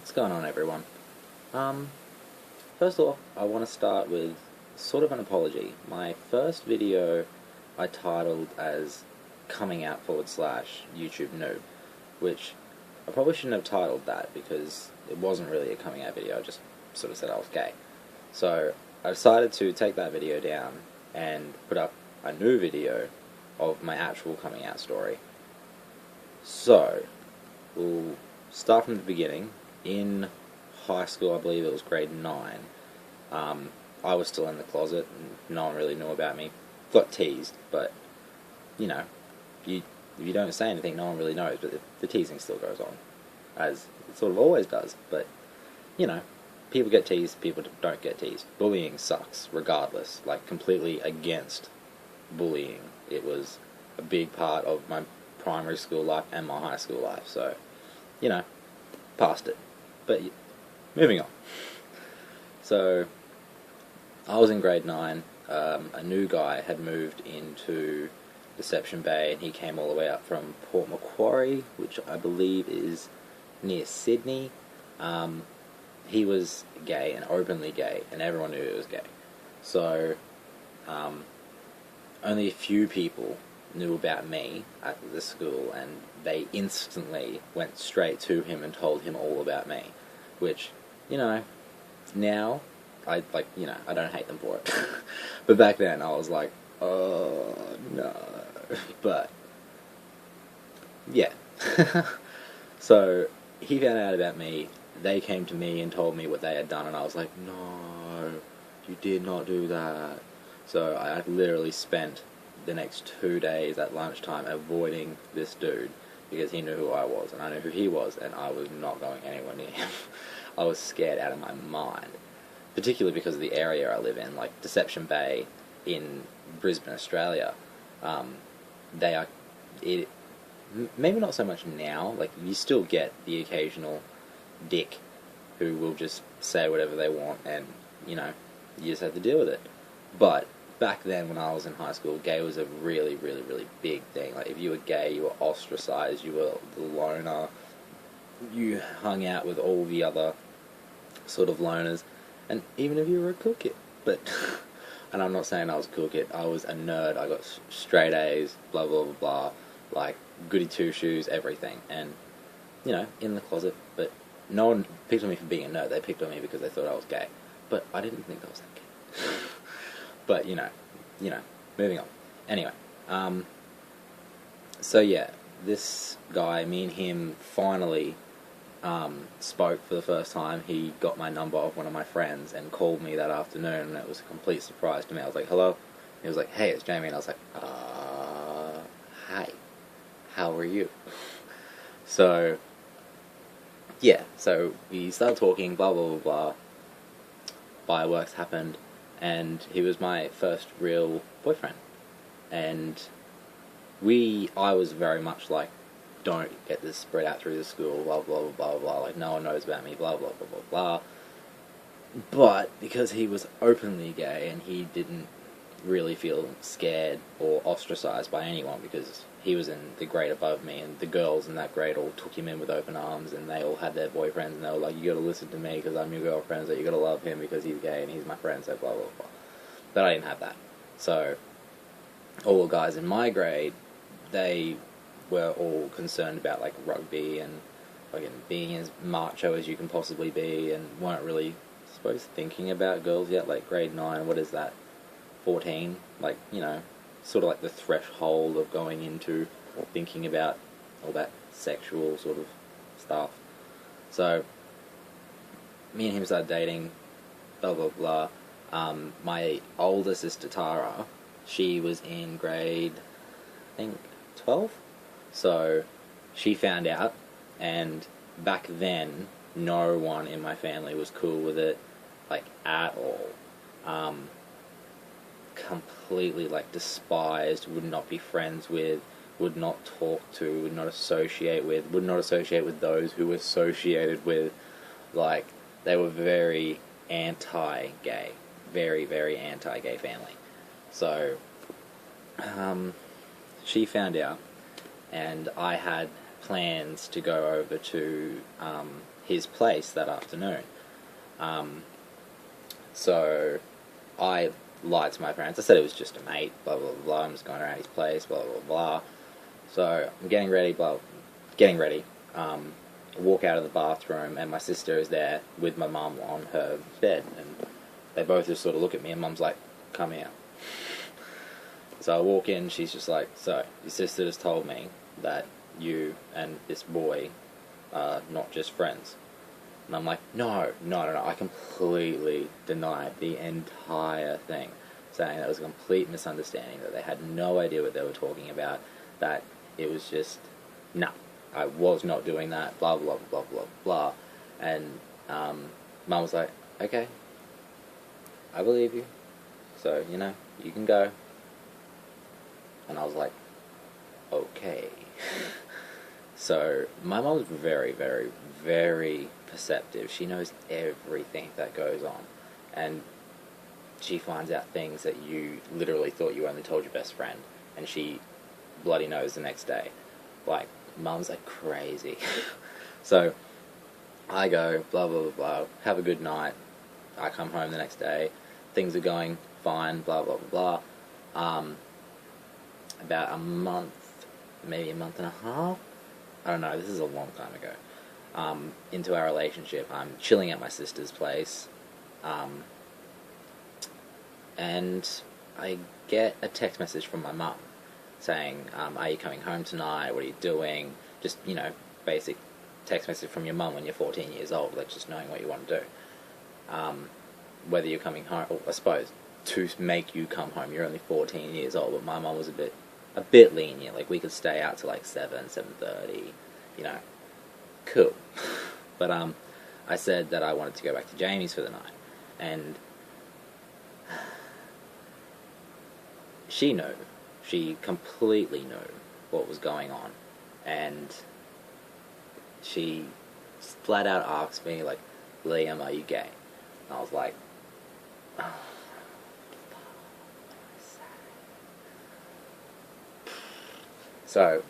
What's going on, everyone? First off, I want to start with sort of an apology. My first video I titled as coming out / YouTube Newb, which I probably shouldn't have titled that because it wasn't really a coming out video. I just sort of said I was gay. So I decided to take that video down and put up a new video of my actual coming out story. So we'll start from the beginning. In high school, I believe it was grade 9, I was still in the closet and no one really knew about me. Got teased, but you know, if you don't say anything, no one really knows, but the teasing still goes on, as it sort of always does. But you know, people get teased, people don't get teased. Bullying sucks regardless, like completely against bullying. It was a big part of my primary school life and my high school life, so you know, past it. But moving on. So I was in grade 9. A new guy had moved into Deception Bay, and he came all the way up from Port Macquarie, which I believe is near Sydney. He was gay, and openly gay, and everyone knew he was gay. So only a few people knew about me at the school, and they instantly went straight to him and told him all about me, which, you know, now I don't hate them for it. But back then I was like, oh no. But yeah. So he found out about me. They came to me and told me what they had done, and I was like, no, you did not do that. So I literally spent the next 2 days at lunchtime avoiding this dude because he knew who I was and I knew who he was, and I was not going anywhere near him. I was scared out of my mind, particularly because of the area I live in, like Deception Bay in Brisbane, Australia. Maybe not so much now, like you still get the occasional dick who will just say whatever they want, and you know, you just have to deal with it. But back then, when I was in high school, gay was a really, really, really big thing. Like, if you were gay, you were ostracized, you were the loner, you hung out with all the other sort of loners, and even if you were a cool kid. But, and I'm not saying I was a cool kid, I was a nerd, I got straight A's, blah, blah, blah, blah, like, goody two-shoes, everything, and, you know, in the closet, but no one picked on me for being a nerd, they picked on me because they thought I was gay, but I didn't think I was that gay. But, you know, moving on. Anyway, so yeah, this guy, me and him finally spoke for the first time. He got my number off one of my friends and called me that afternoon, and it was a complete surprise to me. I was like, hello? He was like, hey, it's Jamie, and I was like, hi, how are you? So, yeah, so we started talking, blah, blah, blah, blah. Fireworks happened. And he was my first real boyfriend. And I was very much like, don't get this spread out through the school, blah, blah, blah, blah, blah, like, no one knows about me, blah, blah, blah, blah, blah. But because he was openly gay and he didn't really feel scared or ostracized by anyone, because he was in the grade above me, and the girls in that grade all took him in with open arms, and they all had their boyfriends, and they were like, you gotta listen to me because I'm your girlfriend, so you gotta love him because he's gay and he's my friend, so blah, blah, blah. But I didn't have that. So all the guys in my grade, they were all concerned about like rugby and fucking being as macho as you can possibly be, and weren't really, I suppose, thinking about girls yet. Like grade 9, what is that, 14? Like, you know, sort of like the threshold of going into thinking about all that sexual sort of stuff. So me and him started dating, blah, blah, blah. My older sister Tara, she was in grade, I think, 12? So she found out, and back then, no one in my family was cool with it, like, at all. Completely, like, despised, would not be friends with, would not talk to, would not associate with those who associated with. Like, they were very anti-gay. Very, very anti-gay family. So, she found out, and I had plans to go over to his place that afternoon. So I lied to my parents. I said it was just a mate, blah, blah, blah. I'm just going around his place, blah, blah, blah. So I'm getting ready, walk out of the bathroom, and my sister is there with my mum on her bed, and they both just sort of look at me, and Mum's like, come here. So I walk in, she's just like, so, your sister just told me that you and this boy are not just friends. And I'm like, no, I completely denied the entire thing, saying that it was a complete misunderstanding, that they had no idea what they were talking about, that it was just, no, I was not doing that, blah, blah, blah, blah, blah. And Mum was like, okay, I believe you, so, you can go. And I was like, okay. So, my mom's very, very, very perceptive. She knows everything that goes on. And she finds out things that you literally thought you only told your best friend. And she bloody knows the next day. Like, Mum's like crazy. So, I go, blah, blah, blah, blah, have a good night. I come home the next day. Things are going fine, blah, blah, blah, blah. About a month, maybe a month and a half, I don't know, this is a long time ago, into our relationship, I'm chilling at my sister's place, and I get a text message from my mum saying, are you coming home tonight, what are you doing, just, basic text message from your mum when you're 14 years old, like just knowing what you want to do, whether you're coming home, or I suppose, to make you come home, you're only 14 years old, but my mum was a bit lenient, like we could stay out till like 7:30, cool. But I said that I wanted to go back to Jamie's for the night, and she completely knew what was going on, and she flat out asked me, like, Liam, are you gay? And I was like, oh, so